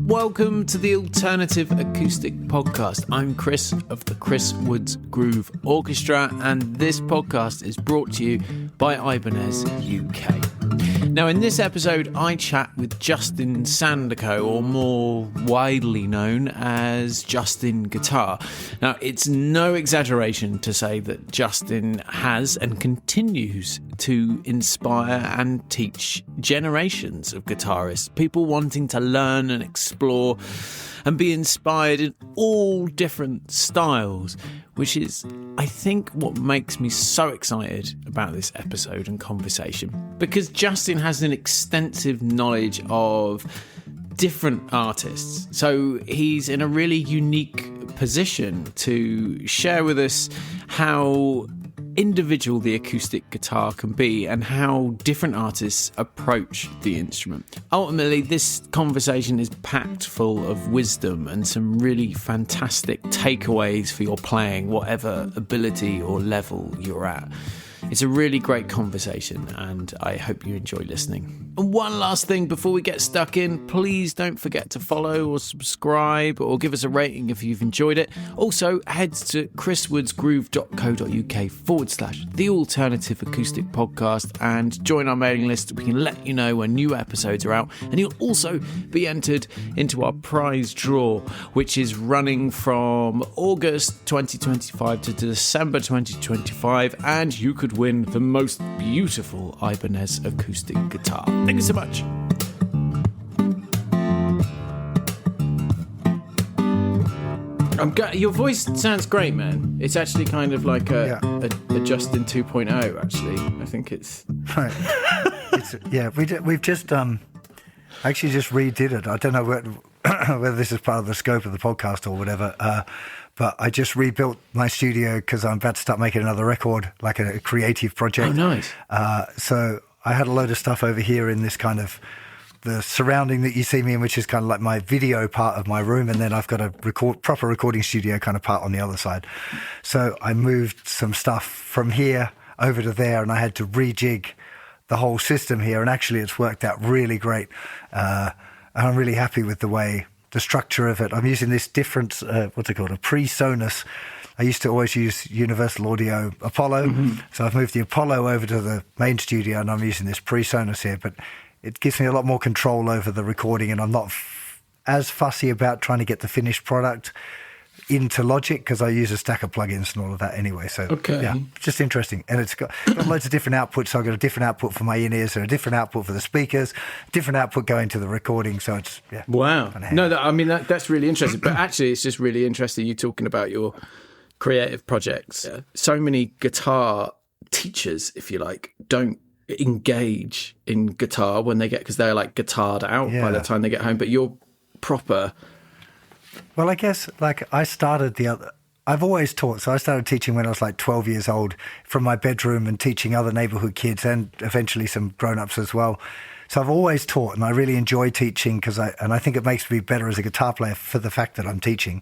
Welcome to the Alternative Acoustic Podcast. I'm Chris of the Chris Woods Groove Orchestra, and this podcast is brought to you by Ibanez UK. Now, in this episode, I chat with Justin Sandercoe, or more widely known as Justin Guitar. Now, it's no exaggeration to say that Justin has and continues to inspire and teach generations of guitarists, people wanting to learn and explore and be inspired in all different styles, which is, I think, what makes me so excited about this episode and conversation, because Justin has an extensive knowledge of different artists. So he's in a really unique position to share with us how individual the acoustic guitar can be and how different artists approach the instrument. Ultimately, this conversation is packed full of wisdom and some really fantastic takeaways for your playing, whatever ability or level you're at. It's a really great conversation, and I hope you enjoy listening. And one last thing before we get stuck in, please don't forget to follow or subscribe or give us a rating if you've enjoyed it. Also, head to chriswoodsgroove.co.uk/The Alternative Acoustic Podcast and join our mailing list. We can let you know when new episodes are out, and you'll also be entered into our prize draw, which is running from August 2025 to December 2025, and you could win the most beautiful Ibanez acoustic guitar. Thank you so much. Your voice sounds great, man. It's actually kind of like a Justin 2.0, actually. I think it's... Right. We've just actually just redid it. I don't know whether this is part of the scope of the podcast or whatever, but I just rebuilt my studio because I'm about to start making another record, like a creative project. Oh, nice. So I had a load of stuff over here in this kind of the surrounding that you see me in, which is kind of like my video part of my room, and then I've got a proper recording studio kind of part on the other side. So I moved some stuff from here over to there, and I had to rejig the whole system here, and actually it's worked out really great. And I'm really happy with the structure of it. I'm using this different, what's it called, a PreSonus. I used to always use Universal Audio Apollo, so I've moved the Apollo over to the main studio, and I'm using this PreSonus here, but it gives me a lot more control over the recording, and I'm not as fussy about trying to get the finished product into Logic because I use a stack of plugins and all of that anyway. So yeah, just interesting. And it's got loads of different outputs. So I've got a different output for my in-ears, and a different output for the speakers, different output going to the recording. So it's, yeah. Wow. No, that's really interesting. But actually, it's just really interesting you talking about your creative projects. Yeah. So many guitar teachers, if you like, don't engage in guitar when they get, because they're like guitared out by the time they get home. But you're proper... Well, I guess, like, I've always taught, so I started teaching when I was like 12 years old from my bedroom and teaching other neighborhood kids and eventually some grown-ups as well. So I've always taught, and I really enjoy teaching because I think it makes me better as a guitar player for the fact that I'm teaching.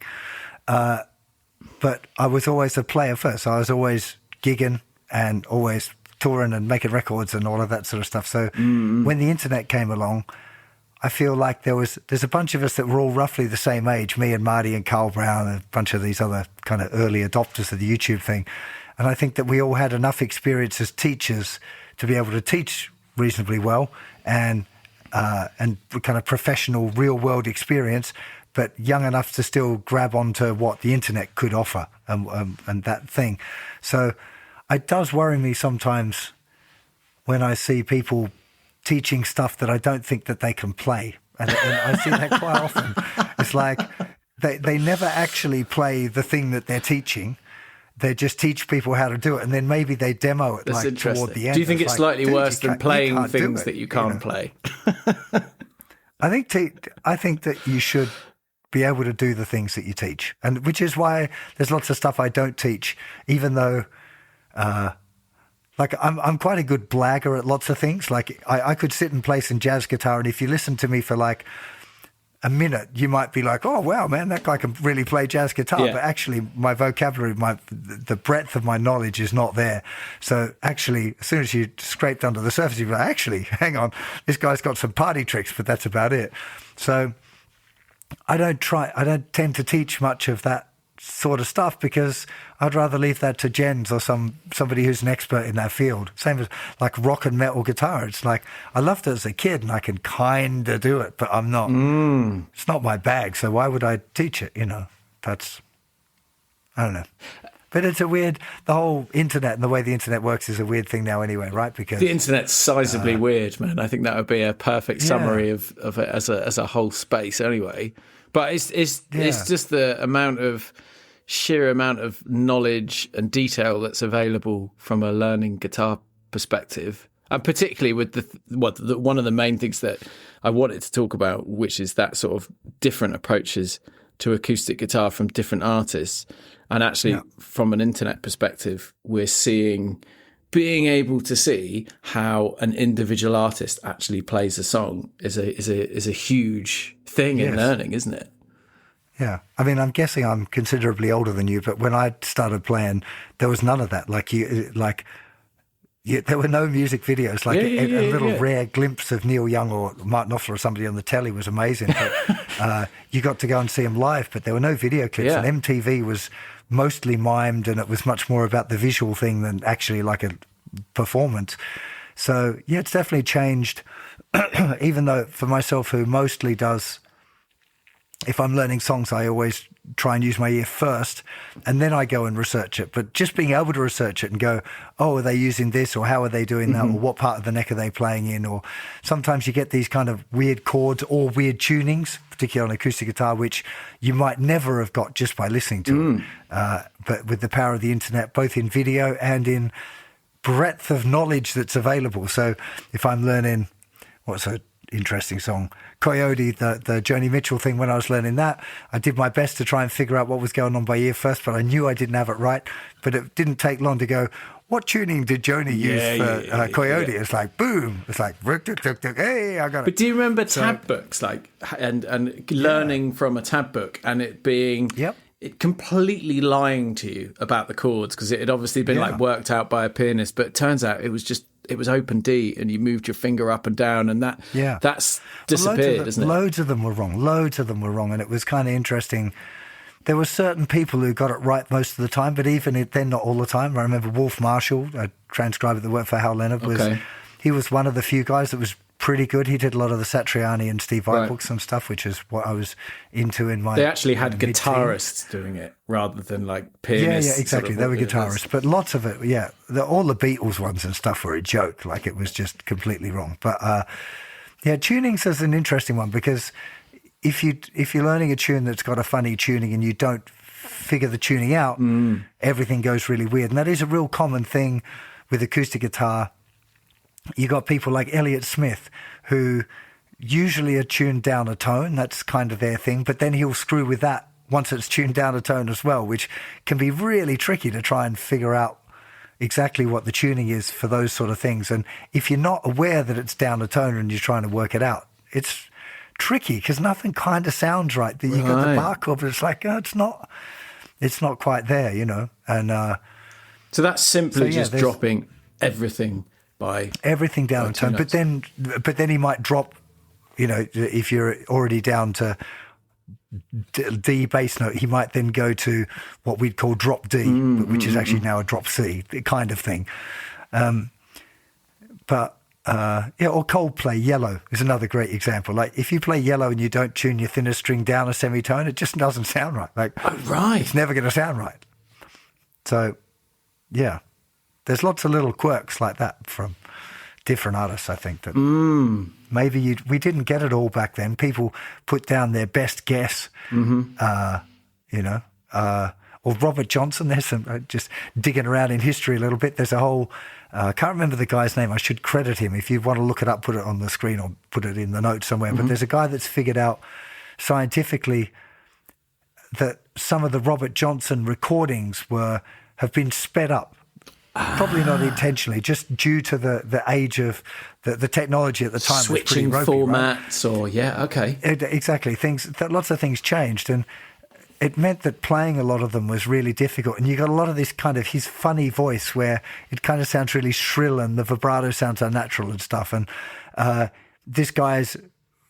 But I was always a player first. So I was always gigging and always touring and making records and all of that sort of stuff. So when the internet came along, I feel like there's a bunch of us that were all roughly the same age, me and Marty and Carl Brown and a bunch of these other kind of early adopters of the YouTube thing. And I think that we all had enough experience as teachers to be able to teach reasonably well and kind of professional real world experience, but young enough to still grab onto what the internet could offer and that thing. So it does worry me sometimes when I see people teaching stuff that I don't think that they can play. And I see that quite often. It's like they never actually play the thing that they're teaching. They just teach people how to do it, and then maybe they demo it. That's like toward the end. Do you think it's slightly worse than playing things that you can't play? I think that you should be able to do the things that you teach, and which is why there's lots of stuff I don't teach, even though like I'm quite a good blagger at lots of things. Like I could sit and play some jazz guitar, and if you listen to me for like a minute, you might be like, oh, wow, man, that guy can really play jazz guitar. Yeah. But actually, my vocabulary, the breadth of my knowledge is not there. So actually, as soon as you scraped under the surface, you're like, actually, hang on, this guy's got some party tricks, but that's about it. So I don't tend to teach much of that sort of stuff because I'd rather leave that to Jens or somebody who's an expert in that field. Same as like rock and metal guitar. It's like, I loved it as a kid and I can kind of do it, but I'm not, it's not my bag. So why would I teach it? That's, I don't know. But it's a weird, the whole internet and the way the internet works is a weird thing now anyway, right? Because the internet's sizably weird, man. I think that would be a perfect summary of it as a whole space anyway. But it's just the sheer amount of knowledge and detail that's available from a learning guitar perspective, and particularly with one of the main things that I wanted to talk about, which is that sort of different approaches to acoustic guitar from different artists. And actually, from an internet perspective, we're being able to see how an individual artist actually plays a song is a huge thing in learning, isn't it? Yeah. I mean, I'm guessing I'm considerably older than you, but when I started playing, there was none of that. There were no music videos. A little rare glimpse of Neil Young or Martin Knopfler or somebody on the telly was amazing. But you got to go and see them live, but there were no video clips. Yeah. And MTV was mostly mimed, and it was much more about the visual thing than actually like a performance. So, yeah, it's definitely changed, even though for myself, who mostly does... If I'm learning songs, I always try and use my ear first, and then I go and research it. But just being able to research it and go, oh, are they using this, or how are they doing that, or what part of the neck are they playing in? Or sometimes you get these kind of weird chords or weird tunings, particularly on acoustic guitar, which you might never have got just by listening to it. But with the power of the internet, both in video and in breadth of knowledge that's available. So if I'm learning, what's a interesting song, Coyote, the Joni Mitchell thing, when I was learning that, I did my best to try and figure out what was going on by ear first, but I knew I didn't have it right. But it didn't take long to go, what tuning did Joni use for Coyote? It's like, boom. It's like, hey, I got it. But do you remember tab books, and learning from a tab book and it being... It completely lying to you about the chords, because it had obviously been worked out by a pianist, but it turns out it was open D and you moved your finger up and down, and that's disappeared, isn't it? Loads of them were wrong. And it was kind of interesting. There were certain people who got it right most of the time, but even then, not all the time. I remember Wolf Marshall, a transcriber that worked for Hal Leonard, he was one of the few guys that was pretty good. He did a lot of the Satriani and Steve Vai books and stuff, which is what I was into in my... They actually had guitarists doing it rather than pianists. Yeah, exactly. They were guitarists. But lots of it, all the Beatles ones and stuff were a joke. It was just completely wrong. But tunings is an interesting one, because if you're learning a tune that's got a funny tuning and you don't figure the tuning out, everything goes really weird. And that is a real common thing with acoustic guitar. You got people like Elliott Smith, who usually are tuned down a tone. That's kind of their thing. But then he'll screw with that once it's tuned down a tone as well, which can be really tricky to try and figure out exactly what the tuning is for those sort of things. And if you're not aware that it's down a tone and you're trying to work it out, it's tricky because nothing kind of sounds right. You got the bar chord, but it's like, it's not quite there, And so that's simply just dropping everything down a tone, but then he might drop, if you're already down to D bass note, he might then go to what we'd call drop D, which is actually now a drop C kind of thing. Or Coldplay, Yellow is another great example. If you play Yellow and you don't tune your thinner string down a semitone, it just doesn't sound right. It's never going to sound right. So, yeah. There's lots of little quirks like that from different artists, I think, that maybe we didn't get it all back then. People put down their best guess, or Robert Johnson. There's some, just digging around in history a little bit, there's a whole, I can't remember the guy's name. I should credit him. If you want to look it up, put it on the screen or put it in the notes somewhere. But there's a guy that's figured out scientifically that some of the Robert Johnson recordings have been sped up. Probably not intentionally, just due to the age of the technology at the time. Switching was pretty ropey, formats, right? Exactly. Lots of things changed, and it meant that playing a lot of them was really difficult. And you got a lot of this kind of his funny voice where it kind of sounds really shrill and the vibrato sounds unnatural and stuff. And this guy's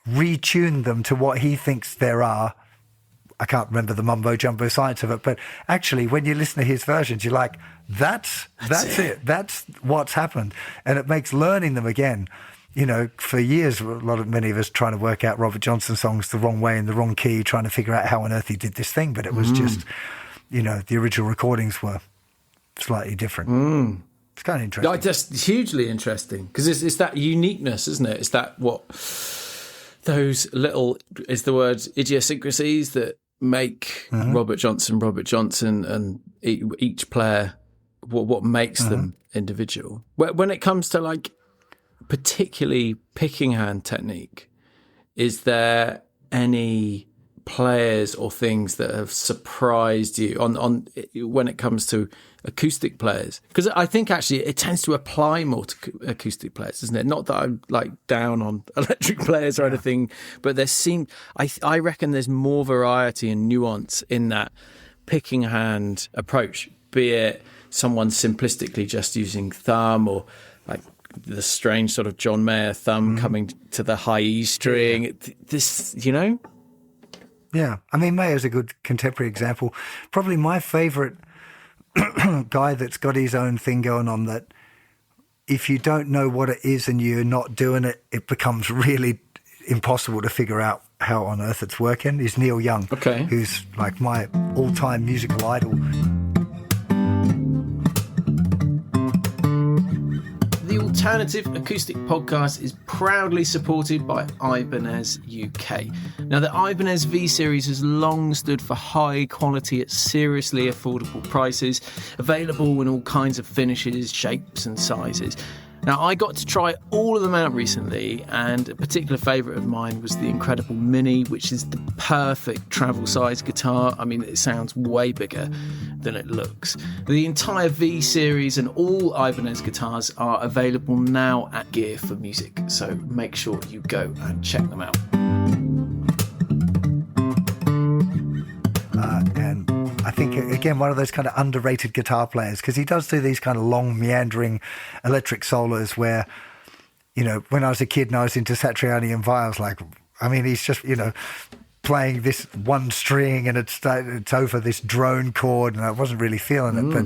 retuned them to what he thinks there are. I can't remember the mumbo jumbo science of it, but actually when you listen to his versions, you're like, that's it. That's what's happened. And it makes learning them again. You know, for years, many of us trying to work out Robert Johnson songs the wrong way in the wrong key, trying to figure out how on earth he did this thing. But it was just, you know, the original recordings were slightly different. It's kind of interesting. No, just hugely interesting, because it's that uniqueness, isn't it? It's that those little, is the word idiosyncrasies that make Robert Johnson, and each player, what makes them individual. When it comes to like particularly picking hand technique, is there any players or things that have surprised you on when it comes to acoustic players? Because I think actually it tends to apply more to acoustic players, isn't it? Not that I'm like down on electric players or anything, but I reckon there's more variety and nuance in that picking hand approach, be it someone simplistically just using thumb, or like the strange sort of John Mayer thumb coming to the high E string. This, you know? Yeah. I mean, Mayer's a good contemporary example. Probably my favourite guy that's got his own thing going on, that if you don't know what it is and you're not doing it, it becomes really impossible to figure out how on earth it's working, is Neil Young, who's like my all-time musical idol. The Alternative Acoustic Podcast is proudly supported by Ibanez UK. Now, the Ibanez V Series has long stood for high quality at seriously affordable prices, available in all kinds of finishes, shapes and sizes. Now, I got to try all of them out recently, and a particular favourite of mine was the incredible Mini, which is the perfect travel size guitar. I mean, it sounds way bigger than it looks. The entire V series and all Ibanez guitars are available now at Gear for Music, so make sure you go and check them out. And I think, again, one of those kind of underrated guitar players, because he does do these kind of long, meandering electric solos where, you know, when I was a kid and I was into Satriani and Vi, I was like, I mean, he's just, you know, playing this one string and it's over this drone chord, and I wasn't really feeling it. But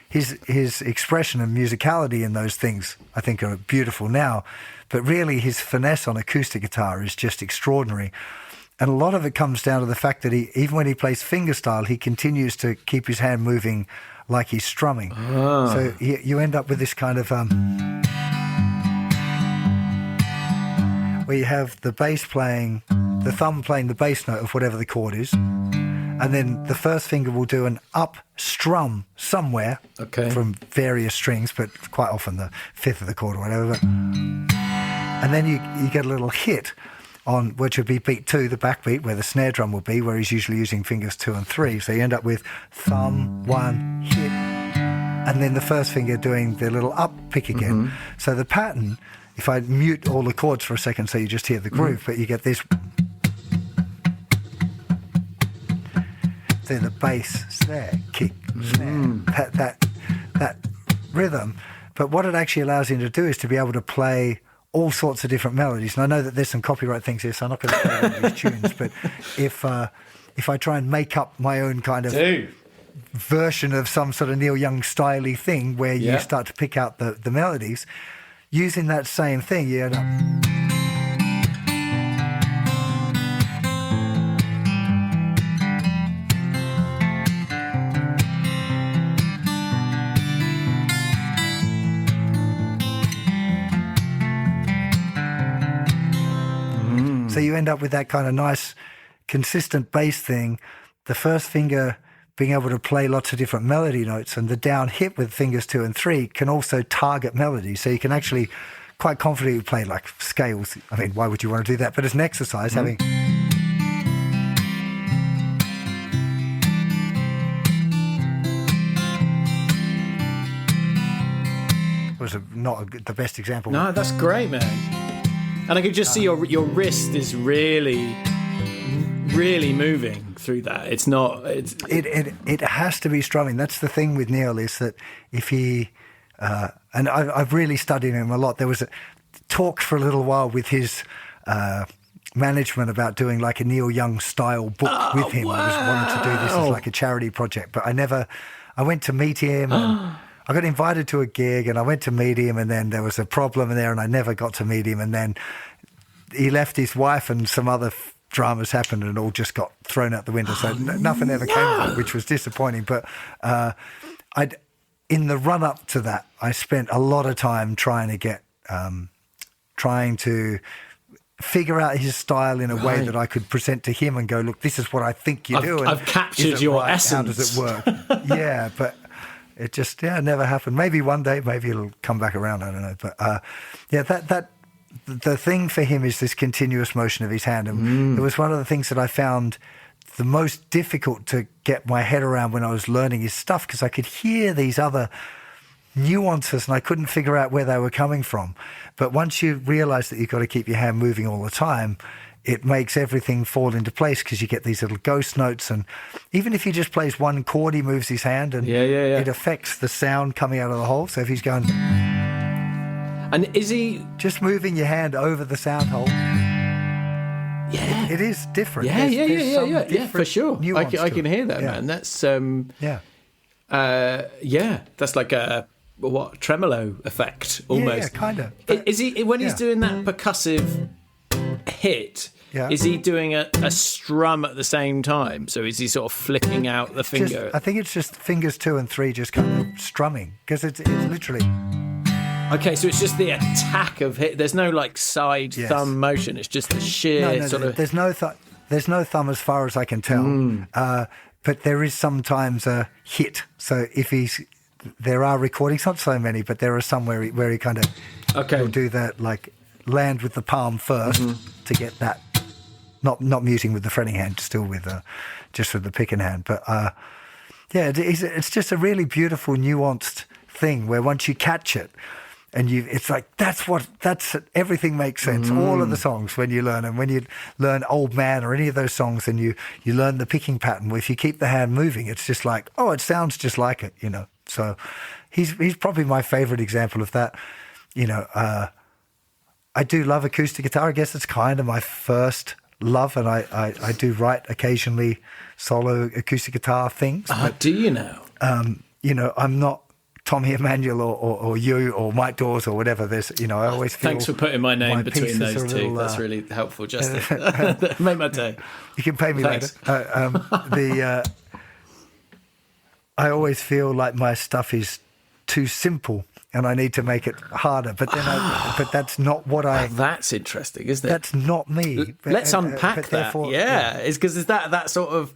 his expression and musicality in those things, I think, are beautiful now. But really, his finesse on acoustic guitar is just extraordinary. And a lot of it comes down to the fact that even when he plays fingerstyle, he continues to keep his hand moving like he's strumming. So you end up with this kind of where you have the bass playing, the thumb playing the bass note of whatever the chord is, and then the first finger will do an up strum somewhere from various strings, but quite often the fifth of the chord or whatever. And then you get a little hit on which would be beat 2, the backbeat, where the snare drum will be, where he's usually using fingers 2 and 3. So you end up with thumb, 1, hit, and then the first finger doing the little up pick again. So the pattern, if I mute all the chords for a second so you just hear the groove, but you get this. Then the bass, snare, kick, snare, that rhythm. But what it actually allows him to do is to be able to play all sorts of different melodies. And I know that there's some copyright things here, so I'm not going to play one of these tunes, but if I try and make up my own kind of version of some sort of Neil Young styley thing where you start to pick out the melodies, using that same thing, you end up... So you end up with that kind of nice, consistent bass thing, the first finger being able to play lots of different melody notes, and the down hit with fingers 2 and 3 can also target melodies. So you can actually quite confidently play like scales. I mean, why would you want to do that? But as an exercise, having... was the best example. No, that's great, man. And I could just see your wrist is really, really moving through that. It's not... It has to be strumming. That's the thing with Neil, is that if he... and I've really studied him a lot. There was a talk for a little while with his management about doing like a Neil Young style book with him. Wow. I was wanting to do this as like a charity project, but I went to meet him and I got invited to a gig and I went to meet him, and then there was a problem there and I never got to meet him, and then he left his wife and some other dramas happened and it all just got thrown out the window. So nothing ever came of it, which was disappointing. But in the run up to that, I spent a lot of time trying to figure out his style in a way that I could present to him and go, look, this is what I think you do. And I've captured your essence. How does it work? Yeah, but it just never happened. Maybe one day, maybe it'll come back around. I don't know. But the thing for him is this continuous motion of his hand. And it was one of the things that I found the most difficult to get my head around when I was learning his stuff, because I could hear these other nuances and I couldn't figure out where they were coming from. But once you realize that you've got to keep your hand moving all the time, it makes everything fall into place, because you get these little ghost notes, and even if he just plays one chord, he moves his hand and it affects the sound coming out of the hole. So if he's going... And is he... Just moving your hand over the sound hole. Yeah. It is different. Yeah, for sure. I can hear that, man. That's... that's like a tremolo effect almost. Yeah, kind of. Is he, when he's doing that percussive hit, is he doing a strum at the same time? So is he sort of flicking out the finger? I think it's just fingers 2 and 3 just kind of strumming, because it's literally... Okay, so it's just the attack of hit. There's no like side thumb motion. It's just the sheer sort of... There's no thumb as far as I can tell. But there is sometimes a hit. So if there are recordings, not so many, but there are some where he kind of will do that, like land with the palm first to get that, not muting with the fretting hand, still with just with the picking hand. But it's just a really beautiful, nuanced thing where once you catch it, and it's like, everything makes sense. All of the songs, when you learn them, when you learn Old Man or any of those songs, and you learn the picking pattern, where if you keep the hand moving, it's just like, oh, it sounds just like it, you know. So he's probably my favorite example of that. You know, I do love acoustic guitar. I guess it's kind of my first love, and I do write occasionally solo acoustic guitar things. Do you now? You know, I'm not Tommy Emmanuel or you or Mike Dawes or whatever. There's, you know, I always feel... Thanks for putting my name between those two. That's really helpful, Justin. Make my day. You can pay me Thanks. Later. I always feel like my stuff is too simple and I need to make it harder. But then, but that's not what I... That's interesting, isn't it? That's not me. Let's unpack that. It's because is that sort of...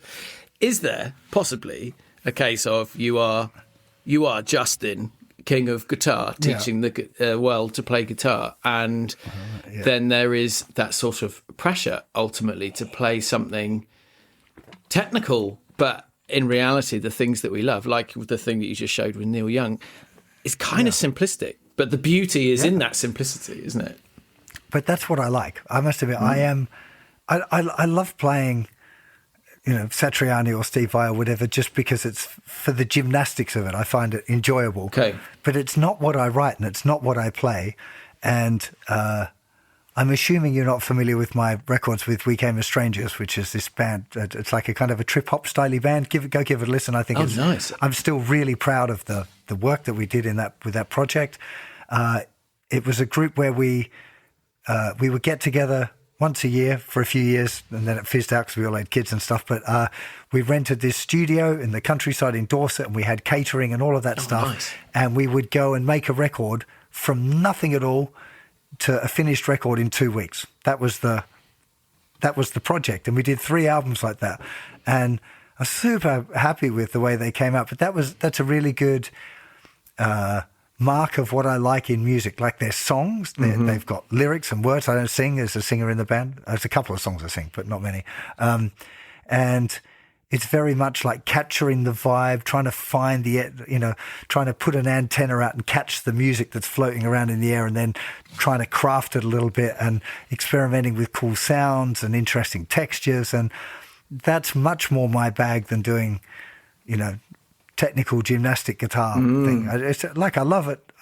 Is there possibly a case of you are Justin, king of guitar, teaching the world to play guitar, and then there is that sort of pressure ultimately to play something technical, but in reality the things that we love, like the thing that you just showed with Neil Young, is kind of simplistic, but the beauty is in that simplicity, isn't it? But that's what I like. I must admit, I love playing, you know, Satriani or Steve Vai or whatever, just because it's for the gymnastics of it. I find it enjoyable. Okay. But it's not what I write and it's not what I play. And I'm assuming you're not familiar with my records with We Came as Strangers, which is this band. It's like a kind of a trip-hop styley band. Go give it a listen. I think it's nice. I'm still really proud of the work that we did with that project. It was a group where we would get together once a year for a few years, and then it fizzed out because we all had kids and stuff. But we rented this studio in the countryside in Dorset, and we had catering and all of that stuff. Nice. And we would go and make a record from nothing at all to a finished record in 2 weeks. That was the project, and we did 3 albums like that. And I was super happy with the way they came out. But that's a really good mark of what I like in music, like their songs. They've got lyrics and words. I don't sing. There's a singer in the band. There's a couple of songs I sing, but not many. And it's very much like capturing the vibe, trying to find trying to put an antenna out and catch the music that's floating around in the air, and then trying to craft it a little bit and experimenting with cool sounds and interesting textures. And that's much more my bag than doing, you know, technical gymnastic guitar thing. It's like, I love it.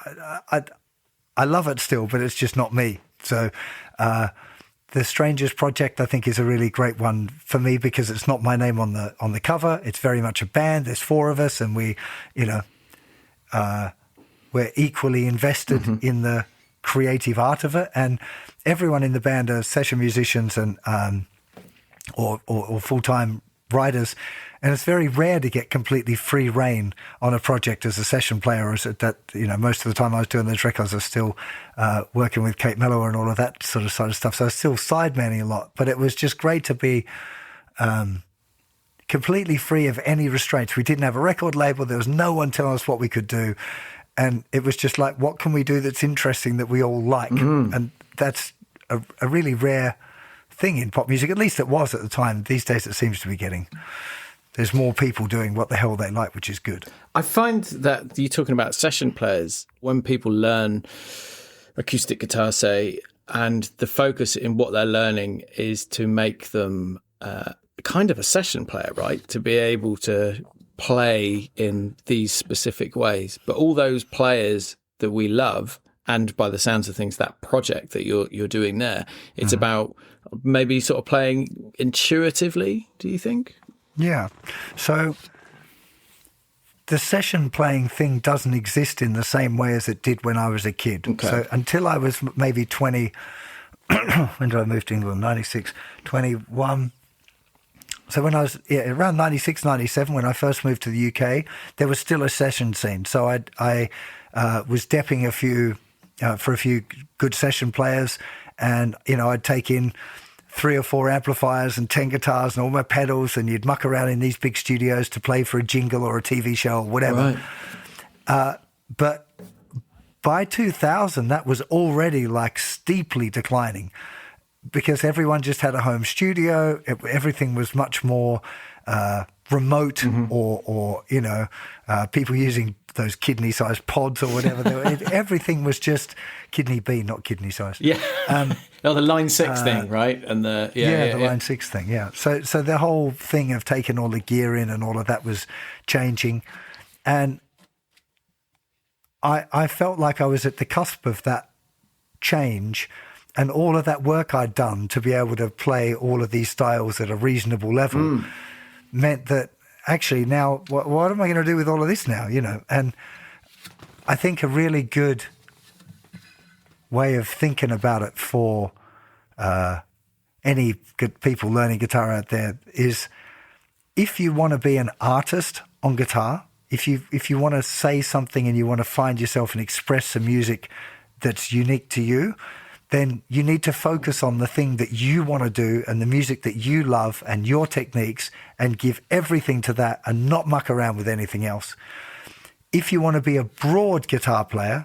I love it still, but it's just not me. So The Strangers project, I think, is a really great one for me because it's not my name on the cover. It's very much a band. There's 4 of us, and we, we're equally invested in the creative art of it. And everyone in the band are session musicians and or full-time writers. And it's very rare to get completely free reign on a project as a session player. Or most of the time I was doing those records, I was still working with Kate Mello and all of that sort of stuff. So I was still sidemanning a lot. But it was just great to be completely free of any restraints. We didn't have a record label. There was no one telling us what we could do. And it was just like, what can we do that's interesting that we all like? And that's a really rare thing in pop music. At least it was at the time. These days it seems to be getting... There's more people doing what the hell they like, which is good. I find that you're talking about session players, when people learn acoustic guitar, say, and the focus in what they're learning is to make them kind of a session player, right? To be able to play in these specific ways. But all those players that we love, and by the sounds of things, that project that you're doing there, it's about maybe sort of playing intuitively, do you think? Yeah. So the session playing thing doesn't exist in the same way as it did when I was a kid. Okay. So until I was maybe 20, when did I move to England? 96, 21. So when I was around 96, 97, when I first moved to the UK, there was still a session scene. So I was depping for a few good session players, and, I'd take in 3 or 4 amplifiers and 10 guitars and all my pedals, and you'd muck around in these big studios to play for a jingle or a TV show or whatever. Right. But by 2000, that was already like steeply declining because everyone just had a home studio. Everything was much more remote or people using those kidney-sized pods or whatever. Everything was just kidney B, not kidney-sized. Yeah. The Line 6 thing, right? And the Line 6 thing, yeah. So the whole thing of taking all the gear in and all of that was changing. And I felt like I was at the cusp of that change, and all of that work I'd done to be able to play all of these styles at a reasonable level meant that actually now, what am I going to do with all of this now, And I think a really good way of thinking about it for any good people learning guitar out there is, if you want to be an artist on guitar, if you want to say something and you want to find yourself and express some music that's unique to you, then you need to focus on the thing that you want to do and the music that you love and your techniques, and give everything to that and not muck around with anything else. If you want to be a broad guitar player,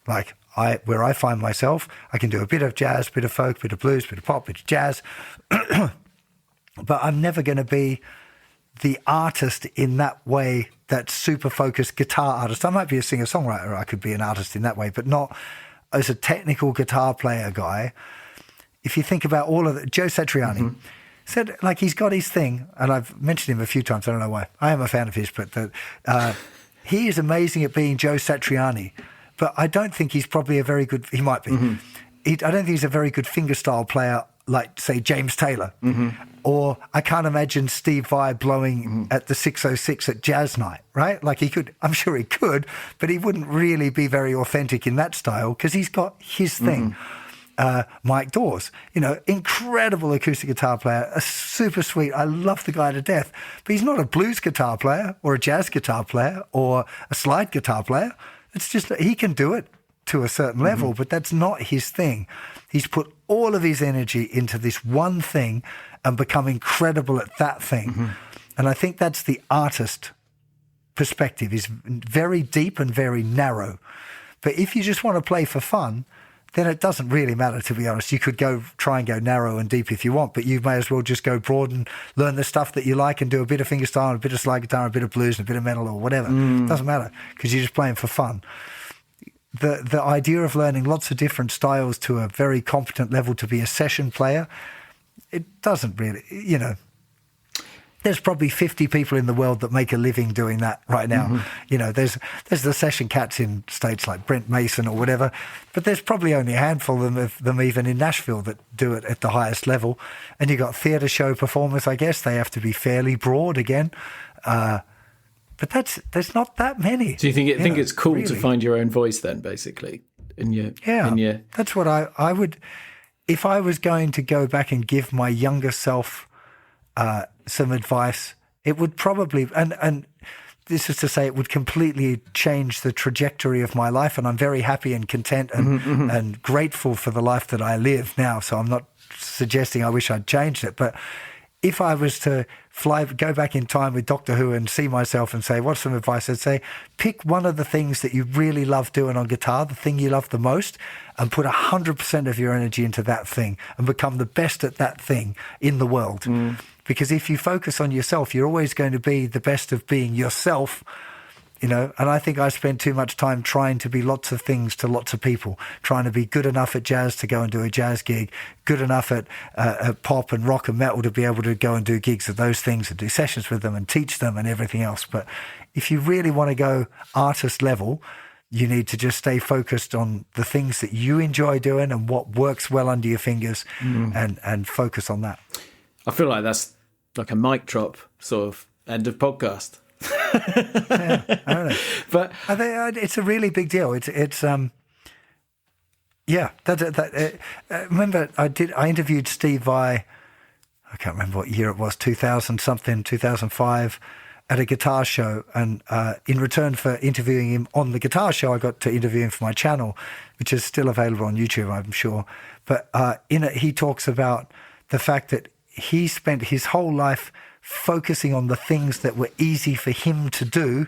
like where I find myself, I can do a bit of jazz, bit of folk, bit of blues, bit of pop, bit of jazz, but I'm never going to be the artist in that way, that super focused guitar artist. I might be a singer-songwriter, I could be an artist in that way, but not as a technical guitar player guy. If you think about all of it, Joe Satriani said, like, he's got his thing, and I've mentioned him a few times, I don't know why. I am a fan of his, but he is amazing at being Joe Satriani, but I don't think he's probably a very good, he might be. I don't think he's a very good fingerstyle player like, say, James Taylor. Or I can't imagine Steve Vai blowing at the 606 at Jazz Night, right? Like, he could, I'm sure he could, but he wouldn't really be very authentic in that style because he's got his thing. Mike Dawes, incredible acoustic guitar player, a super sweet, I love the guy to death, but he's not a blues guitar player or a jazz guitar player or a slide guitar player. It's just, he can do it to a certain level, but that's not his thing. He's put all of his energy into this one thing and become incredible at that thing. And I think that's the artist perspective, is very deep and very narrow. But if you just want to play for fun, then it doesn't really matter, to be honest. You could try and go narrow and deep if you want, but you may as well just go broad and learn the stuff that you like and do a bit of fingerstyle and a bit of slide guitar and a bit of blues and a bit of metal or whatever. It doesn't matter, because you're just playing for fun. The idea of learning lots of different styles to a very competent level to be a session player, it doesn't really, there's probably 50 people in the world that make a living doing that right now. You know, there's the session cats in states like Brent Mason or whatever, but there's probably only a handful of them even in Nashville that do it at the highest level. And you got theatre show performers, I guess. They have to be fairly broad again. But there's not that many. Do you think it's cool really to find your own voice then, basically? That's what I would, if I was going to go back and give my younger self some advice, it would probably, and this is to say it would completely change the trajectory of my life, and I'm very happy and content and grateful for the life that I live now, so I'm not suggesting I wish I'd changed it, but if I was to go back in time with Doctor Who and see myself and say, what's some advice? I'd say, pick one of the things that you really love doing on guitar, the thing you love the most, and put 100% of your energy into that thing and become the best at that thing in the world. Because if you focus on yourself, you're always going to be the best of being yourself. You know, and I think I spent too much time trying to be lots of things to lots of people, trying to be good enough at jazz to go and do a jazz gig, good enough at pop and rock and metal to be able to go and do gigs of those things and do sessions with them and teach them and everything else. But if you really want to go artist level, you need to just stay focused on the things that you enjoy doing and what works well under your fingers and focus on that. I feel like that's like a mic drop sort of end of podcast. Yeah, I don't know, but I think it's a really big deal. Remember, I interviewed Steve Vai. I can't remember what year it was, 2005, at a guitar show, and in return for interviewing him on the guitar show, I got to interview him for my channel, which is still available on YouTube, I'm sure. But in it, he talks about the fact that he spent his whole life focusing on the things that were easy for him to do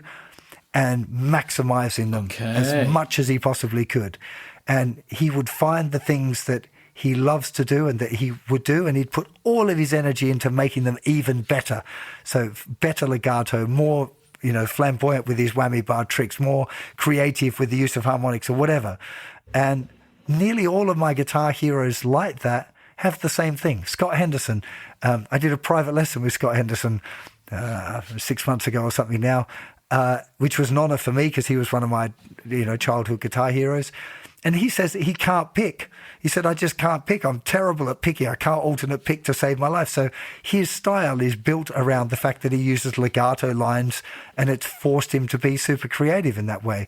and maximizing them as much as he possibly could. And he would find the things that he loves to do and that he would do, and he'd put all of his energy into making them even better. So better legato, more, you know, flamboyant with his whammy bar tricks, more creative with the use of harmonics or whatever. And nearly all of my guitar heroes like that have the same thing. Scott Henderson, I did a private lesson with Scott Henderson 6 months ago or something now, which was an honour for me because he was one of my, you know, childhood guitar heroes. And he says that he can't pick. He said, I just can't pick. I'm terrible at picking. I can't alternate pick to save my life. So his style is built around the fact that he uses legato lines, and it's forced him to be super creative in that way.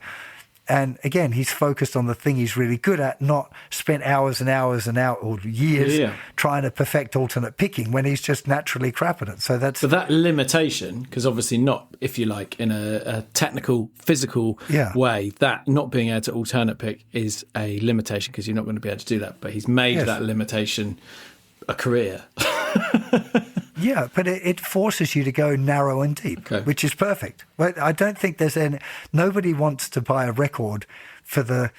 And again, he's focused on the thing he's really good at, not spent hours and hours and hours or years trying to perfect alternate picking when he's just naturally crap at it. So that's... But that limitation, because obviously not, if you like, in a technical, physical way, that not being able to alternate pick is a limitation because you're not going to be able to do that. But he's made that limitation a career. Yeah, but it forces you to go narrow and deep, which is perfect. But I don't think nobody wants to buy a record for the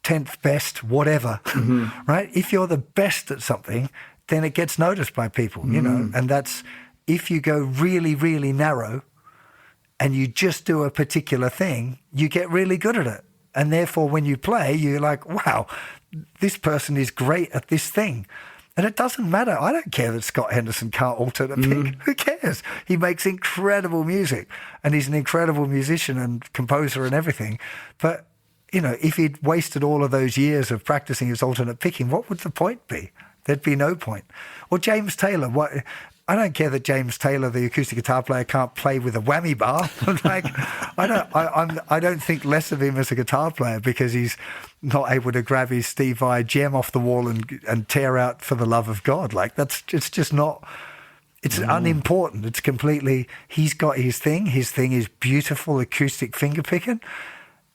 10th best whatever, right? If you're the best at something, then it gets noticed by people, you know, and that's, if you go really, really narrow and you just do a particular thing, you get really good at it. And therefore, when you play, you're like, wow, this person is great at this thing. And it doesn't matter. I don't care that Scott Henderson can't alternate pick. Who cares? He makes incredible music, and he's an incredible musician and composer and everything. But, you know, if he'd wasted all of those years of practicing his alternate picking, what would the point be? There'd be no point. Or James Taylor. I don't care that James Taylor, the acoustic guitar player, can't play with a whammy bar. I don't think less of him as a guitar player because he's not able to grab his Steve Vai gem off the wall and tear out For the Love of God. Like, it's just not. It's unimportant. It's completely. He's got his thing. His thing is beautiful acoustic finger picking,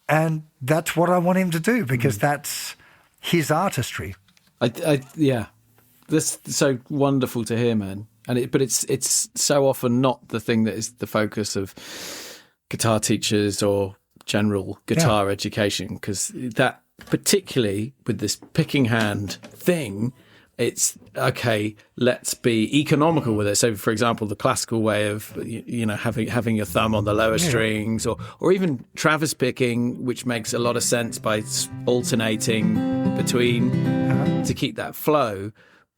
and that's what I want him to do because that's his artistry. That's so wonderful to hear, man. But it's so often not the thing that is the focus of guitar teachers or general guitar education, because that, particularly with this picking hand thing, it's okay, let's be economical with it. So, for example, the classical way of, you know, having your thumb on the lower strings, or even Travis picking, which makes a lot of sense by alternating between to keep that flow.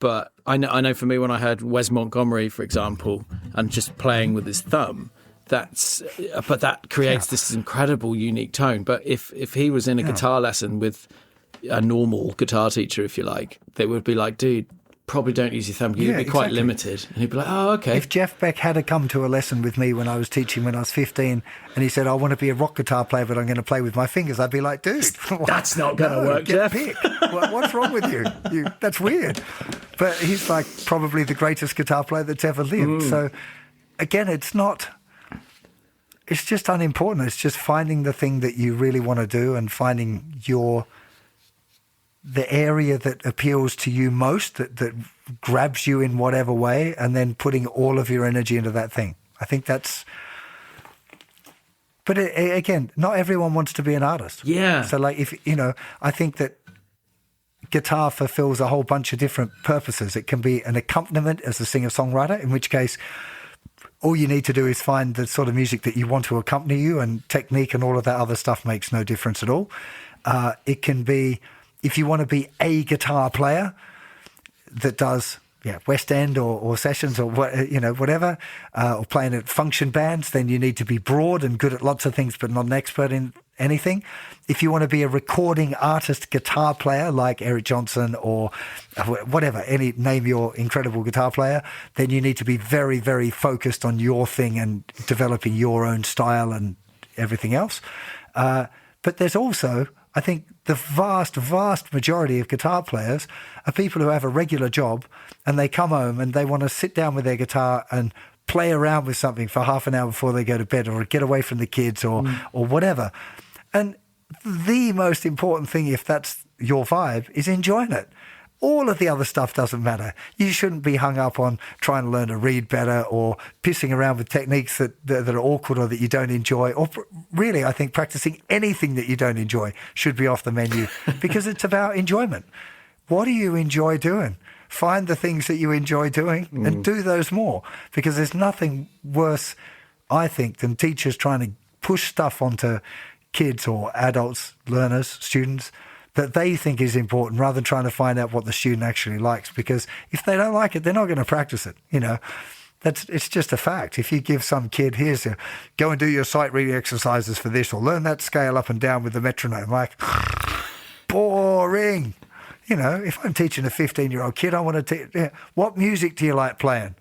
But I know for me, when I heard Wes Montgomery, for example, and just playing with his thumb, that creates this incredible unique tone. But if he was in a guitar lesson with a normal guitar teacher, if you like, they would be like, dude, probably don't use your thumb. You'd be quite limited. And he'd be like, oh, okay. If Jeff Beck had come to a lesson with me when I was teaching when I was 15 and he said, I want to be a rock guitar player, but I'm going to play with my fingers, I'd be like, dude, that's not going to work, get Jeff. Pick. What's wrong with you? That's weird. But he's like probably the greatest guitar player that's ever lived. So again, it's just unimportant. It's just finding the thing that you really want to do and finding the area that appeals to you most, that grabs you in whatever way, and then putting all of your energy into that thing. I think that's... But again, not everyone wants to be an artist. Yeah. So like, I think that guitar fulfills a whole bunch of different purposes. It can be an accompaniment as a singer-songwriter, in which case all you need to do is find the sort of music that you want to accompany you, and technique and all of that other stuff makes no difference at all. It can be... If you want to be a guitar player that does West End or sessions or whatever, or playing at function bands, then you need to be broad and good at lots of things but not an expert in anything. If you want to be a recording artist guitar player like Eric Johnson or whatever, name your incredible guitar player, then you need to be very, very focused on your thing and developing your own style and everything else. But there's also... I think the vast, vast majority of guitar players are people who have a regular job and they come home and they want to sit down with their guitar and play around with something for half an hour before they go to bed, or get away from the kids or whatever. And the most important thing, if that's your vibe, is enjoying it. All of the other stuff doesn't matter. You shouldn't be hung up on trying to learn to read better or pissing around with techniques that are awkward or that you don't enjoy. Or really, I think practicing anything that you don't enjoy should be off the menu because it's about enjoyment. What do you enjoy doing? Find the things that you enjoy doing and do those more, because there's nothing worse, I think, than teachers trying to push stuff onto kids or adults, learners, students, that they think is important, rather than trying to find out what the student actually likes. Because if they don't like it, they're not going to practice it. It's just a fact. If you give some kid, go and do your sight reading exercises for this, or learn that scale up and down with the metronome, like, boring. If I'm teaching a 15-year-old kid, I want to teach, what music do you like playing?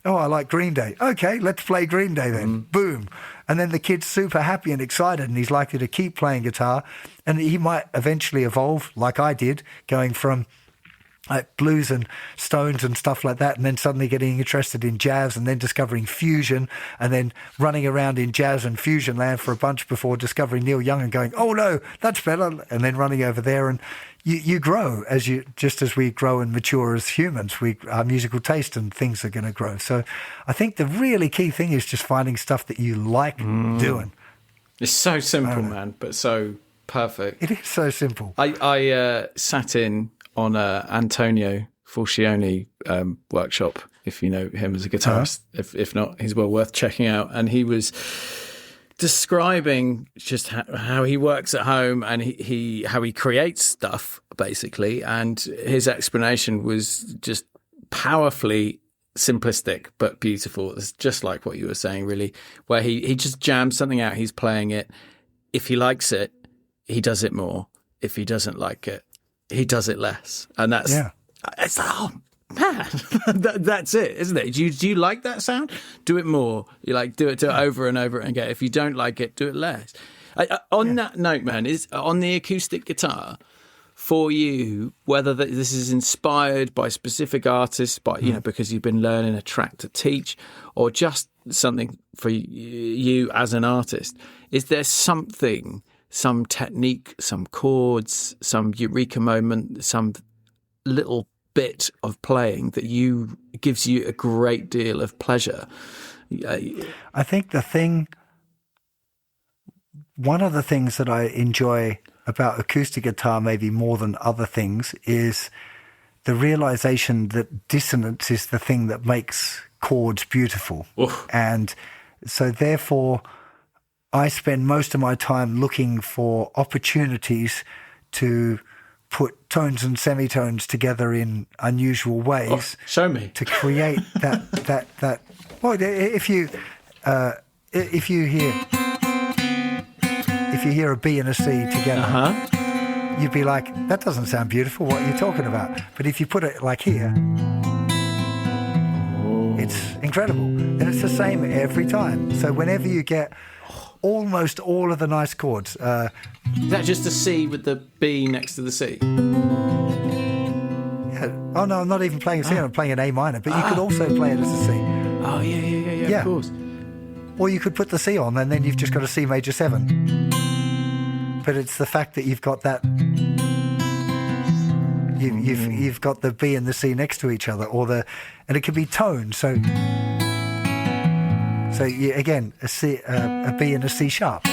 Oh, I like Green Day. Okay, let's play Green Day then. Boom. And then the kid's super happy and excited, and he's likely to keep playing guitar. And he might eventually evolve, like I did, going from like blues and Stones and stuff like that, and then suddenly getting interested in jazz, and then discovering fusion, and then running around in jazz and fusion land for a bunch before discovering Neil Young and going, oh no, that's better, and then running over there. And you grow just as we grow and mature as humans. Our musical taste and things are going to grow. So I think the really key thing is just finding stuff that you like doing. It's so simple, man, but so perfect. It is so simple. I sat in on Antonio Fulcione workshop, if you know him as a guitarist. If not, he's well worth checking out. And he was describing just how he works at home and how he creates stuff, basically. And his explanation was just powerfully simplistic but beautiful. It's just like what you were saying, really, where he just jams something out, he's playing it. If he likes it, he does it more. If he doesn't like it, he does it less. And that's it's man, that's it, isn't it? Do you like that sound? Do it more. You do it over and over again. If you don't like it, do it less. On that note, man, is on the acoustic guitar for you, whether this is inspired by specific artists, because you've been learning a track to teach, or just something for you as an artist, is there something, some technique, some chords, some eureka moment, some little bit of playing that gives you a great deal of pleasure? I think one of the things that I enjoy about acoustic guitar, maybe more than other things, is the realization that dissonance is the thing that makes chords beautiful. Oof. And so therefore I spend most of my time looking for opportunities to put tones and semitones together in unusual ways. Show me. To create that. Well, if you hear a B and a C together, you'd be like, that doesn't sound beautiful. What are you talking about? But if you put it like here, it's incredible. And it's the same every time. So whenever you get almost all of the nice chords. Is that just a C with the B next to the C? Yeah. Oh, no, I'm not even playing a C. I'm playing an A minor. But you could also play it as a C. Oh, yeah, of course. Or you could put the C on and then you've just got a C major 7. But it's the fact that you've got that... You've got the B and the C next to each other, and it can be toned. So again, a B and a C sharp.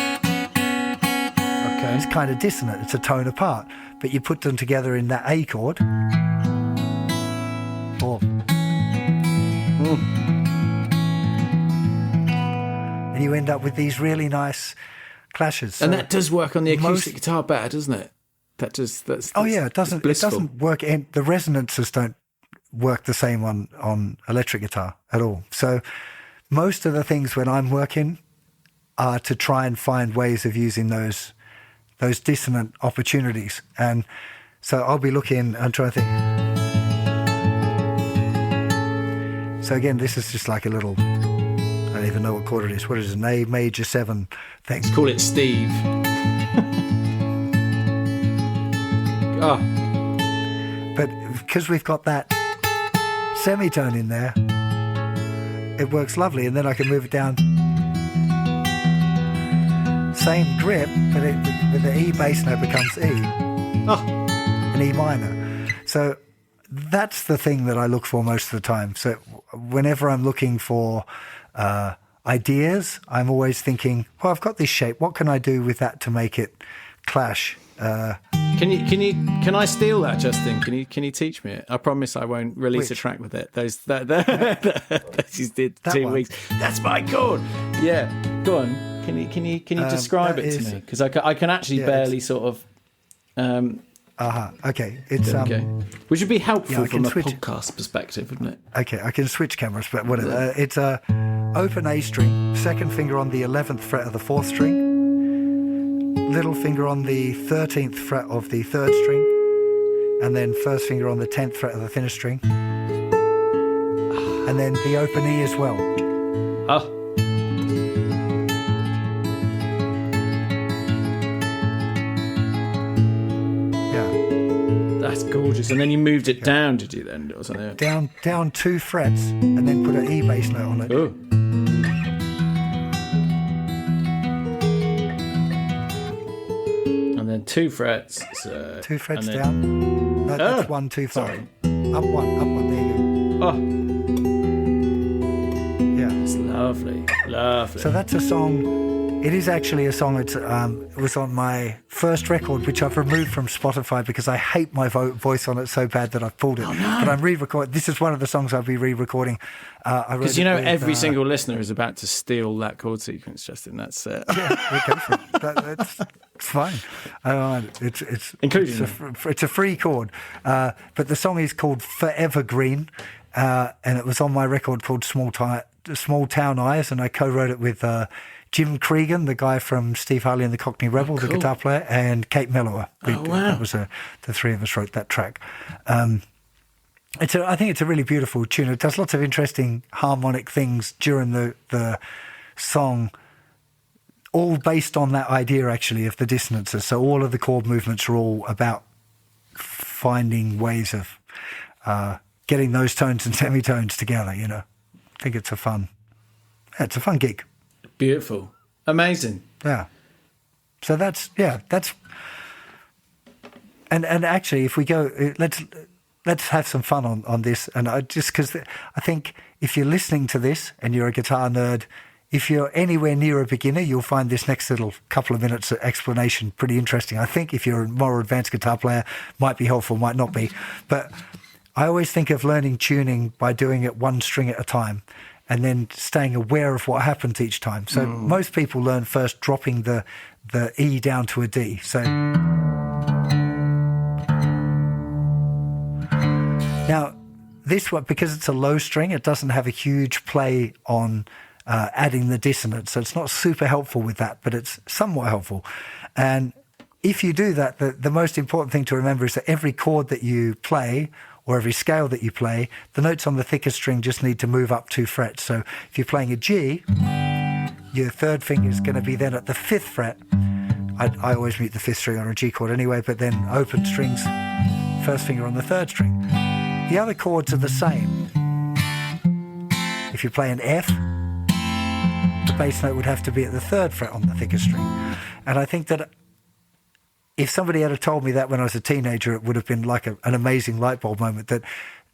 Okay, it's kind of dissonant. It's a tone apart, but you put them together in that A chord. And you end up with these really nice clashes. So and that does work on the acoustic guitar better, doesn't it? It doesn't work. And the resonances don't work the same on electric guitar at all. So most of the things when I'm working are to try and find ways of using those dissonant opportunities. And so I'll be looking and trying to think. So again, this is just like a little, I don't even know what chord it is. What is it? An A major 7 thing. Let's call it Steve. Oh. But because we've got that semitone in there, it works lovely. And then I can move it down. Same grip, but with the E bass note becomes E. An E minor. So that's the thing that I look for most of the time. So whenever I'm looking for ideas, I'm always thinking, well, I've got this shape. What can I do with that to make it clash? Can I steal that, Justin? Can you teach me it? I promise I won't release a track with it. Those did 2 weeks. That's my chord. Yeah, go on. Can you describe it to me? Because I can actually barely sort of. Okay. It's okay. Which would be helpful from a podcast perspective, wouldn't it? Okay, I can switch cameras, but whatever. It's a open A string, second finger on the 11th fret of the 4th string. Little finger on the 13th fret of the 3rd string, and then first finger on the 10th fret of the thinner string, and then the open E as well. Yeah, that's gorgeous. And then you moved it down, did you then, or something? Down 2 frets, and then put an E bass note on it. Oh. Then 2 frets. 2 frets down. No, that's 1 too far. Sorry. Up one. There you go. Oh. Yeah. It's lovely. So that's a song. It is actually a song. It was on my first record, which I've removed from Spotify because I hate my voice on it so bad that I've pulled it. Oh, no. But I'm re-recording. This is one of the songs I'll be re-recording. Because every single listener is about to steal that chord sequence, Justin. That's yeah, go for it. It's fine. It's a free chord. But the song is called Forever Green, and it was on my record called Small Town Eyes, and I co-wrote it with Jim Cregan, the guy from Steve Harley and the Cockney Rebel, the guitar player, and Kate Mellower. Wow. That was the three of us wrote that track. I think it's a really beautiful tune. It does lots of interesting harmonic things during the song, all based on that idea, actually, of the dissonances. So all of the chord movements are all about finding ways of getting those tones and semitones together, I think it's a fun gig. Beautiful. Amazing. Yeah. So that's and actually, if we go, let's have some fun on this. And because I think if you're listening to this and you're a guitar nerd, if you're anywhere near a beginner, you'll find this next little couple of minutes of explanation pretty interesting. I think if you're a more advanced guitar player, might be helpful, might not be. But I always think of learning tuning by doing it one string at a time, and then staying aware of what happens each time. So most people learn first dropping the E down to a D. So this one, because it's a low string, it doesn't have a huge play on adding the dissonance. So it's not super helpful with that, but it's somewhat helpful. And if you do that, the most important thing to remember is that every chord that you play or every scale that you play, the notes on the thicker string just need to move up 2 frets. So if you're playing a G, your third finger is going to be then at the 5th fret. I always mute the 5th string on a G chord anyway, but then open strings, first finger on the 3rd string. The other chords are the same. If you play an F, the bass note would have to be at the 3rd fret on the thicker string. And I think that if somebody had told me that when I was a teenager, it would have been like an amazing light bulb moment, that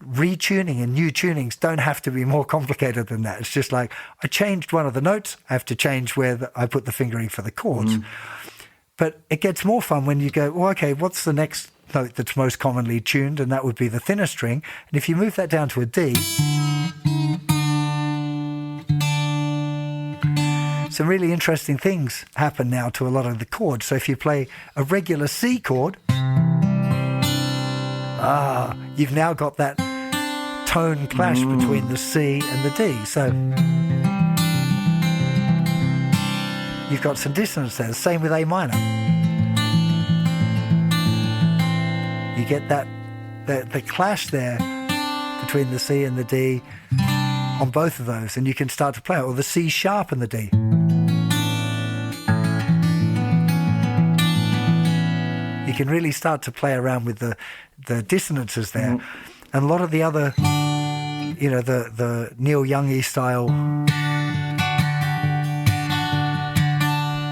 retuning and new tunings don't have to be more complicated than that. It's just like, I changed one of the notes, I have to change where I put the fingering for the chords. But it gets more fun when you go, well, okay, what's the next note that's most commonly tuned? And that would be the thinner string. And if you move that down to a D, some really interesting things happen now to a lot of the chords. So if you play a regular C chord, you've now got that tone clash between the C and the D. So you've got some dissonance there. Same with A minor. You get that the clash there between the C and the D on both of those, and you can start to play it, or the C sharp and the D. You can really start to play around with the dissonances there. And a lot of the other, the Neil Young-y style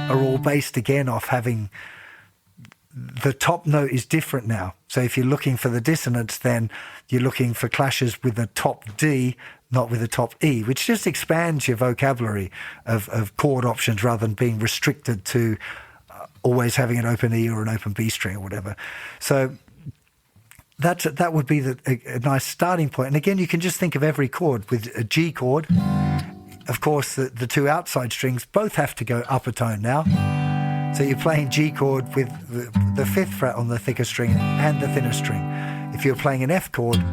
are all based again off having the top note is different now. So if you're looking for the dissonance, then you're looking for clashes with the top D, not with the top E, which just expands your vocabulary of chord options rather than being restricted to always having an open E or an open B string or whatever. So that would be a nice starting point. And again, you can just think of every chord. With a G chord, of course, the 2 outside strings both have to go upper tone now. So you're playing G chord with the 5th fret on the thicker string and the thinner string. If you're playing an F chord,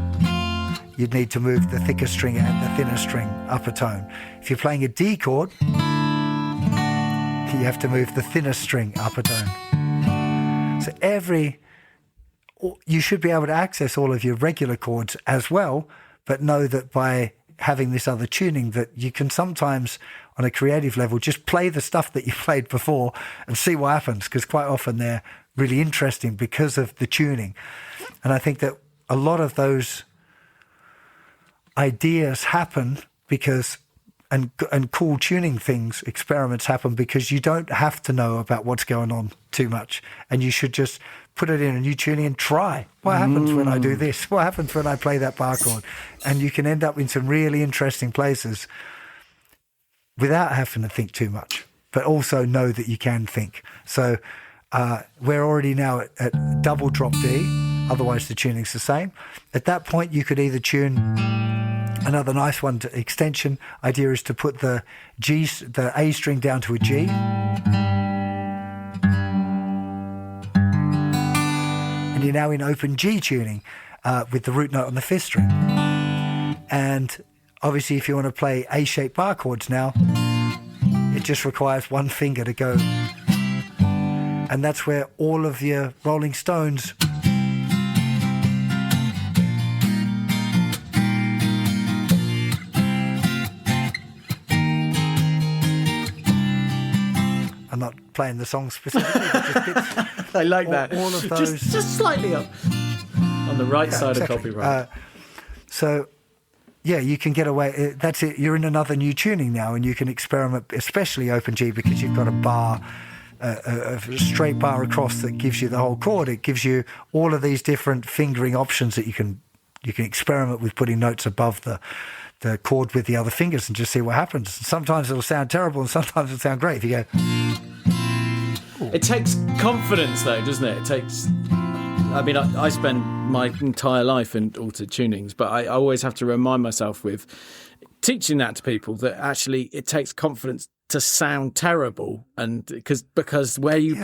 you'd need to move the thicker string and the thinner string upper tone. If you're playing a D chord, you have to move the thinner string upper tone. So you should be able to access all of your regular chords as well, but know that by having this other tuning, that you can sometimes, on a creative level, just play the stuff that you played before and see what happens, because quite often they're really interesting because of the tuning. And I think that a lot of those ideas happen because, and cool tuning things, experiments happen because you don't have to know about what's going on too much, and you should just put it in a new tuning and try. What happens when I do this? What happens when I play that bar chord? And you can end up in some really interesting places without having to think too much, but also know that you can think. So we're already now at double drop D, otherwise the tuning's the same. At that point, you could either tune another nice one to extension. Idea is to put the A string down to a G. And you're now in open G tuning with the root note on the 5th string. And obviously, if you want to play A-shaped bar chords now, it just requires one finger to go. And that's where all of your Rolling Stones I'm not playing the song specifically, but just bits. I like that. All of those. Just slightly up on the right side exactly. Of copyright. Yeah, you can get away. That's it. You're in another new tuning now, and you can experiment, especially open G, because you've got a bar, a straight bar across that gives you the whole chord. It gives you all of these different fingering options that you can experiment with, putting notes above the chord with the other fingers and just see what happens. Sometimes it'll sound terrible, and sometimes it'll sound great. If you go, ooh. It takes confidence, though, doesn't it? It takes. I mean, I spend my entire life in altered tunings, but I always have to remind myself with teaching that to people that actually it takes confidence to sound terrible, and because where you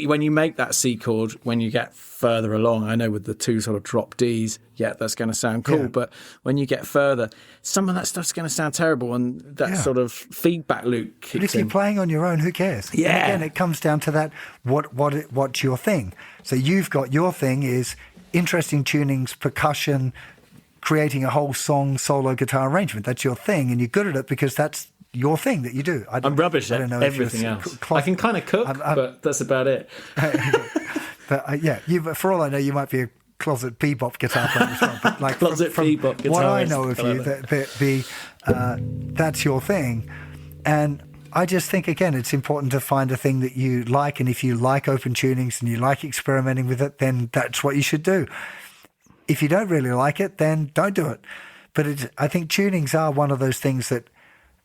when you make that C chord, when you get further along, I know with the two sort of drop Ds, that's going to sound cool, but when you get further, some of that stuff's going to sound terrible, and that sort of feedback loop kicks in. But if you're playing on your own, who cares? Yeah. And again, it comes down to that. What's your thing? So you've got your thing is interesting tunings, percussion, creating a whole song, solo guitar arrangement. That's your thing, and you're good at it because that's your thing that you do. I'm rubbish at everything else. I can kind of cook, but that's about it. But for all I know, you might be a closet bebop guitar player as well. But like closet bebop guitarist. What I know of you, that's your thing. And I just think, again, it's important to find a thing that you like. And if you like open tunings and you like experimenting with it, then that's what you should do. If you don't really like it, then don't do it. But I think tunings are one of those things that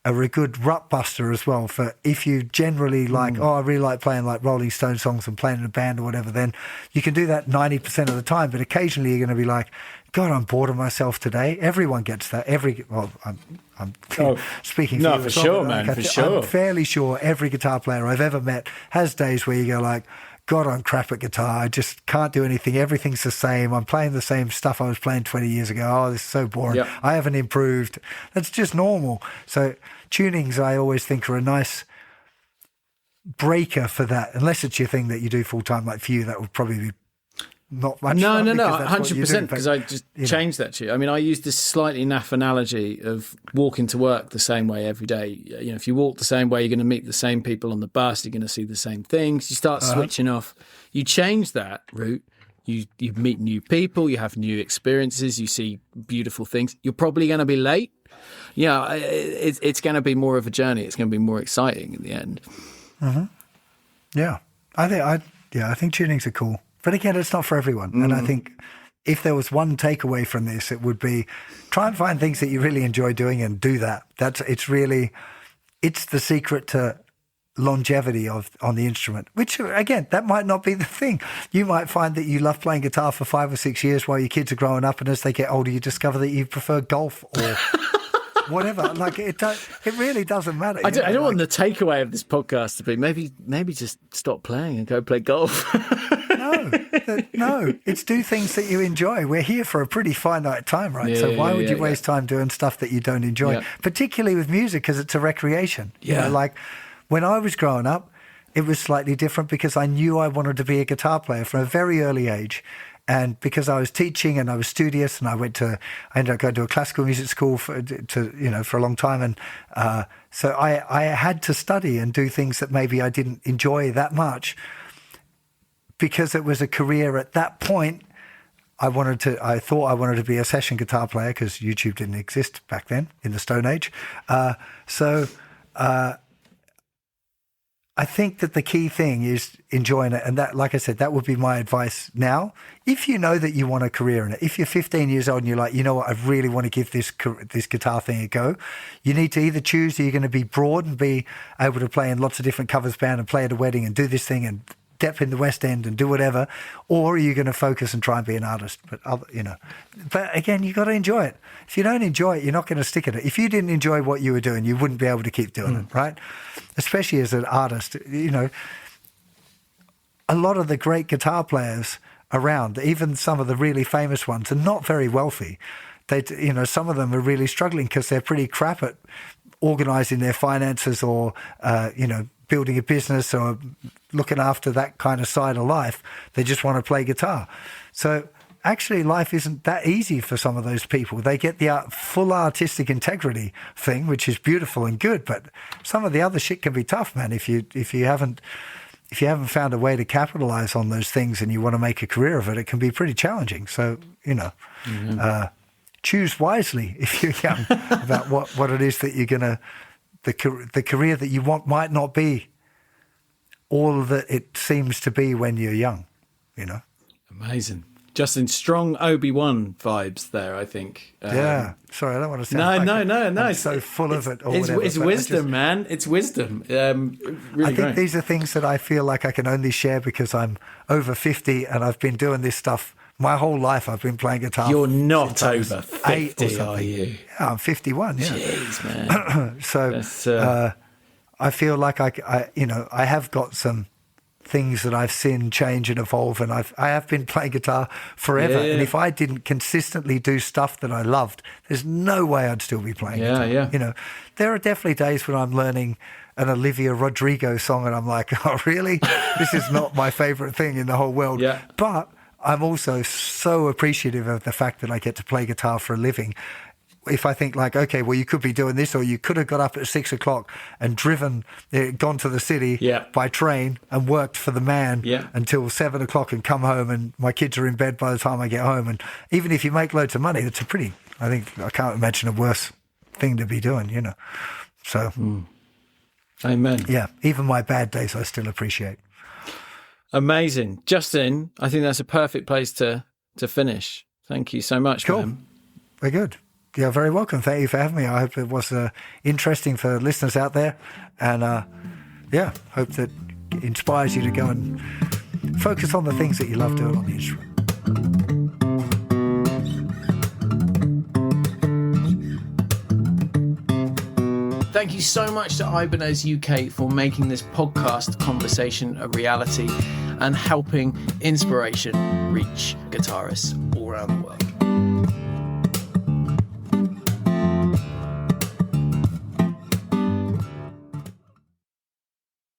are a good rut buster as well. For if you generally like, I really like playing like Rolling Stone songs and playing in a band or whatever, then you can do that 90% of the time. But occasionally you're going to be like, God, I'm bored of myself today. Everyone gets that. I'm speaking for you. For sure, man, for sure. I'm fairly sure every guitar player I've ever met has days where you go like, God, I'm crap at guitar. I just can't do anything. Everything's the same. I'm playing the same stuff I was playing 20 years ago. Oh, this is so boring. Yep. I haven't improved. That's just normal. So tunings, I always think, are a nice breaker for that, unless it's your thing that you do full time. Like for you, that would probably be not much fun. No, 100%, because I just changed that to you. I mean, I use this slightly naff analogy of walking to work the same way every day. You know, if you walk the same way, you're going to meet the same people on the bus, you're going to see the same things. You start switching off. You change that route. You meet new people, you have new experiences, you see beautiful things. You're probably going to be late. Yeah, it's going to be more of a journey. It's going to be more exciting in the end. Mm-hmm. Yeah, I think tunings are cool. But again, it's not for everyone. And I think if there was one takeaway from this, it would be try and find things that you really enjoy doing and do that. It's the secret to longevity on the instrument, which again, that might not be the thing. You might find that you love playing guitar for 5 or 6 years while your kids are growing up, and as they get older, you discover that you prefer golf or whatever. Like it really doesn't matter. I don't want the takeaway of this podcast to be maybe just stop playing and go play golf. No, it's do things that you enjoy. We're here for a pretty finite time, right? So why would you waste time doing stuff that you don't enjoy, particularly with music, because it's a recreation. You know, like when I was growing up, it was slightly different because I knew I wanted to be a guitar player from a very early age. And because I was teaching and I was studious, and I ended up going to a classical music school for a long time. And so I had to study and do things that maybe I didn't enjoy that much, because it was a career at that point. I thought I wanted to be a session guitar player because YouTube didn't exist back then in the Stone Age. I think that the key thing is enjoying it. And that, like I said, that would be my advice now. If you know that you want a career in it, if you're 15 years old and you're like, you know what, I really want to give this guitar thing a go, you need to either choose that you're going to be broad and be able to play in lots of different covers band and play at a wedding and do this thing and step in the West End and do whatever, or are you going to focus and try and be an artist? But again, you got to enjoy it. If you don't enjoy it, you're not going to stick at it. If you didn't enjoy what you were doing, you wouldn't be able to keep doing it, right? Especially as an artist, a lot of the great guitar players around, even some of the really famous ones, are not very wealthy. Some of them are really struggling because they're pretty crap at organising their finances or, building a business or looking after that kind of side of life. They just want to play guitar. So actually life isn't that easy for some of those people. They get the full artistic integrity thing, which is beautiful and good, but some of the other shit can be tough, man. If you haven't found a way to capitalize on those things and you want to make a career of it, it can be pretty challenging. So, choose wisely if you're young about what it is that you're going to, the career that you want might not be all that it seems to be when you're young, Amazing. Justin, strong Obi-Wan vibes there, I think. Sorry, I don't want to sound No. I'm so full of it. It's wisdom, man. It's wisdom. Really I think these are things that I feel like I can only share because I'm over 50 and I've been doing this stuff my whole life. I've been playing guitar. You're not over 50, are you? Yeah, I'm 51, yeah. Jeez, man. So I feel like I have got some things that I've seen change and evolve, and I have been playing guitar forever. Yeah. And if I didn't consistently do stuff that I loved, there's no way I'd still be playing guitar. Yeah. There are definitely days when I'm learning an Olivia Rodrigo song and I'm like, oh, really? This is not my favorite thing in the whole world. Yeah. But I'm also so appreciative of the fact that I get to play guitar for a living. If I think like, okay, well, you could be doing this, or you could have got up at 6 o'clock and gone to the city by train and worked for the man until 7 o'clock and come home, and my kids are in bed by the time I get home. And even if you make loads of money, it's I can't imagine a worse thing to be doing, So, Amen. Yeah, even my bad days I still appreciate. Amazing. Justin, I think that's a perfect place to finish. Thank you so much, Cool. man. Very good. You're very welcome. Thank you for having me. I hope it was interesting for listeners out there. And hope that it inspires you to go and focus on the things that you love doing on the instrument. Thank you so much to Ibanez UK for making this podcast conversation a reality and helping inspiration reach guitarists all around the world.